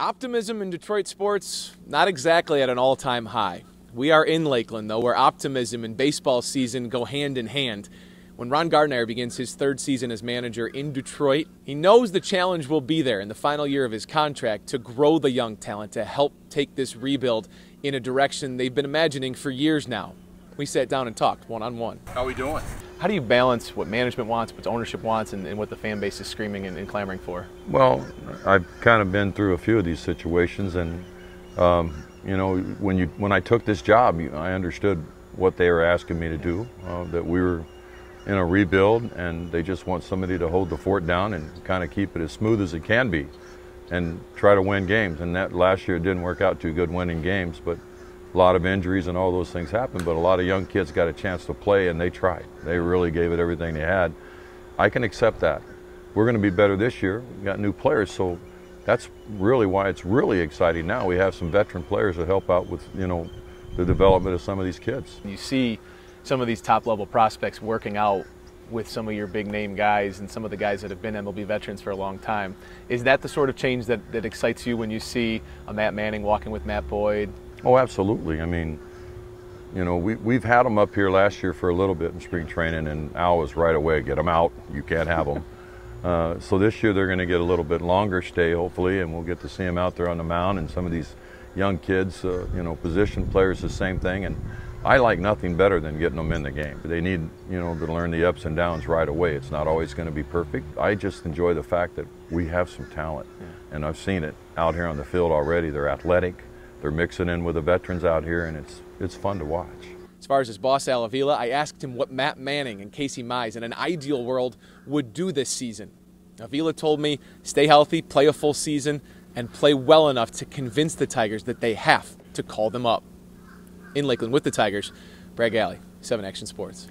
Optimism in Detroit sports, not exactly at an all-time high. We are in Lakeland, though, where optimism and baseball season go hand in hand. When Ron Gardenhire begins his third season as manager in Detroit, he knows the challenge will be there in the final year of his contract to grow the young talent, to help take this rebuild in a direction they've been imagining for years now. We sat down and talked one-on-one. How are we doing? How do you balance what management wants, what ownership wants, and what the fan base is screaming and clamoring for? Well, I've kind of been through a few of these situations, and you know, when I took this job, I understood what they were asking me to do. That we were in a rebuild, and they just want somebody to hold the fort down and kind of keep it as smooth as it can be, and try to win games. And that last year it didn't work out too good winning games, but a lot of injuries and all those things happened, but a lot of young kids got a chance to play, and they tried. They really gave it everything they had. I can accept that. We're going to be better this year. We've got new players, so that's really why it's really exciting now. We have some veteran players that help out with, you know, the development of some of these kids. You see some of these top-level prospects working out with some of your big-name guys and some of the guys that have been MLB veterans for a long time. Is that the sort of change that excites you when you see a Matt Manning walking with Matt Boyd? Oh, absolutely. I mean, you know, we've had them up here last year for a little bit in spring training, and Al was right away, get them out, you can't have them. So this year they're going to get a little bit longer stay, hopefully, and we'll get to see them out there on the mound, and some of these young kids, you know, position players, the same thing. And I like nothing better than getting them in the game. They need, you know, to learn the ups and downs right away. It's not always going to be perfect. I just enjoy the fact that we have some talent, and I've seen it out here on the field already. They're athletic. They're mixing in with the veterans out here, and it's fun to watch. As far as his boss, Al Avila, I asked him what Matt Manning and Casey Mize in an ideal world would do this season. Avila told me, stay healthy, play a full season, and play well enough to convince the Tigers that they have to call them up. In Lakeland with the Tigers, Brad Galli, 7 Action Sports.